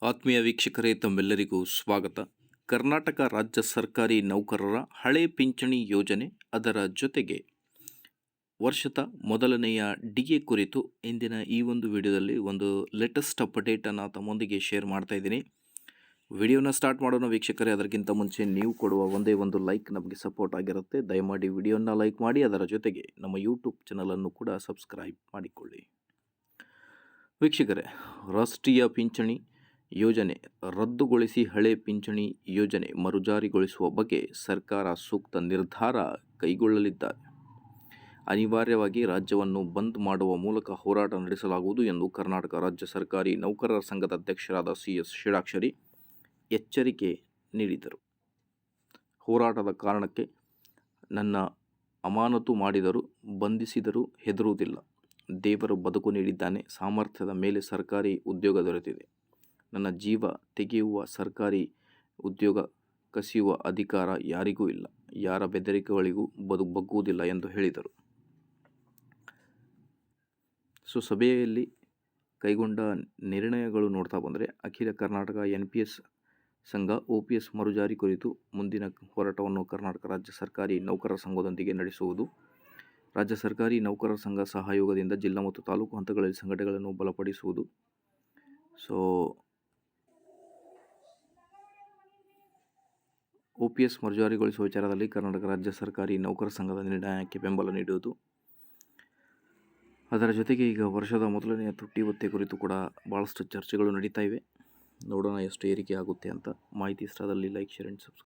ಆತ್ಮೀಯ ವೀಕ್ಷಕರೇ, ತಮ್ಮೆಲ್ಲರಿಗೂ ಸ್ವಾಗತ. ಕರ್ನಾಟಕ ರಾಜ್ಯ ಸರ್ಕಾರಿ ನೌಕರರ ಹಳೆ ಪಿಂಚಣಿ ಯೋಜನೆ, ಅದರ ಜೊತೆಗೆ ವರ್ಷದ ಮೊದಲನೆಯ ಡಿಎ ಕುರಿತು ಇಂದಿನ ಈ ಒಂದು ವಿಡಿಯೋದಲ್ಲಿ ಒಂದು ಲೇಟೆಸ್ಟ್ ಅಪ್ಡೇಟನ್ನು ತಮ್ಮೊಂದಿಗೆ ಶೇರ್ ಮಾಡ್ತಾ ಇದ್ದೀನಿ. ವಿಡಿಯೋನ ಸ್ಟಾರ್ಟ್ ಮಾಡೋಣ ವೀಕ್ಷಕರೇ. ಅದಕ್ಕಿಂತ ಮುಂಚೆ ನೀವು ಕೊಡುವ ಒಂದೇ ಒಂದು ಲೈಕ್ ನಮಗೆ ಸಪೋರ್ಟ್ ಆಗಿರುತ್ತೆ. ದಯಮಾಡಿ ವಿಡಿಯೋನ ಲೈಕ್ ಮಾಡಿ, ಅದರ ಜೊತೆಗೆ ನಮ್ಮ ಯೂಟ್ಯೂಬ್ ಚಾನಲನ್ನು ಕೂಡ ಸಬ್ಸ್ಕ್ರೈಬ್ ಮಾಡಿಕೊಳ್ಳಿ. ವೀಕ್ಷಕರೇ, ರಾಷ್ಟ್ರೀಯ ಪಿಂಚಣಿ ಯೋಜನೆ ರದ್ದುಗೊಳಿಸಿ ಹಳೆ ಪಿಂಚಣಿ ಯೋಜನೆ ಮರುಜಾರಿಗೊಳಿಸುವ ಬಗ್ಗೆ ಸರ್ಕಾರ ಸೂಕ್ತ ನಿರ್ಧಾರ ಕೈಗೊಳ್ಳಲಿದ್ದಾರೆ. ಅನಿವಾರ್ಯವಾಗಿ ರಾಜ್ಯವನ್ನು ಬಂದ್ ಮಾಡುವ ಮೂಲಕ ಹೋರಾಟ ನಡೆಸಲಾಗುವುದು ಎಂದು ಕರ್ನಾಟಕ ರಾಜ್ಯ ಸರ್ಕಾರಿ ನೌಕರರ ಸಂಘದ ಅಧ್ಯಕ್ಷರಾದ ಸಿ.ಎಸ್. ಷಡಾಕ್ಷರಿ ಎಚ್ಚರಿಕೆ ನೀಡಿದರು. ಹೋರಾಟದ ಕಾರಣಕ್ಕೆ ನನ್ನ ಅಮಾನತು ಮಾಡಿದರೂ ಬಂಧಿಸಿದರೂ ಹೆದರುವುದಿಲ್ಲ. ದೇವರು ಬದುಕು ನೀಡಿದ್ದಾನೆ. ಸಾಮರ್ಥ್ಯದ ಮೇಲೆ ಸರ್ಕಾರಿ ಉದ್ಯೋಗ ದೊರೆತಿದೆ. ನನ್ನ ಜೀವ ತೆಗೆಯುವ ಸರ್ಕಾರಿ ಉದ್ಯೋಗ ಕಸಿಯುವ ಅಧಿಕಾರ ಯಾರಿಗೂ ಇಲ್ಲ. ಯಾರ ಬೆದರಿಕೆಗಳಿಗೂ ಬಗ್ಗುವುದಿಲ್ಲ ಎಂದು ಹೇಳಿದರು. ಸಭೆಯಲ್ಲಿ ಕೈಗೊಂಡ ನಿರ್ಣಯಗಳು ನೋಡ್ತಾ ಬಂದರೆ, ಅಖಿಲ ಕರ್ನಾಟಕ NPS ಸಂಘ OPS ಮರುಜಾರಿ ಕುರಿತು ಮುಂದಿನ ಹೋರಾಟವನ್ನು ಕರ್ನಾಟಕ ರಾಜ್ಯ ಸರ್ಕಾರಿ ನೌಕರರ ಸಂಘದೊಂದಿಗೆ ನಡೆಸುವುದು. ರಾಜ್ಯ ಸರ್ಕಾರಿ ನೌಕರರ ಸಂಘ ಸಹಯೋಗದಿಂದ ಜಿಲ್ಲಾ ಮತ್ತು ತಾಲೂಕು ಹಂತಗಳಲ್ಲಿ ಸಂಘಟನೆಗಳನ್ನು ಬಲಪಡಿಸುವುದು. OPS ಮರುಜಾರಿಗೊಳಿಸುವ ವಿಚಾರದಲ್ಲಿ ಕರ್ನಾಟಕ ರಾಜ್ಯ ಸರ್ಕಾರಿ ನೌಕರರ ಸಂಘದ ನಿರ್ಣಯಕ್ಕೆ ಬೆಂಬಲ ನೀಡುವುದು. ಅದರ ಜೊತೆಗೆ ಈಗ ವರ್ಷದ ಮೊದಲನೆಯ ತುಟ್ಟಿ ಭತ್ಯೆ ಕುರಿತು ಕೂಡ ಭಾಳಷ್ಟು ಚರ್ಚೆಗಳು ನಡೀತಾ ಇವೆ. ನೋಡೋಣ ಎಷ್ಟು ಏರಿಕೆ ಆಗುತ್ತೆ ಅಂತ. ಮಾಹಿತಿ ಇಷ್ಟದಲ್ಲಿ ಲೈಕ್, ಶೇರ್ ಆ್ಯಂಡ್ ಸಬ್ಸ್ಕ್ರೈಬ್.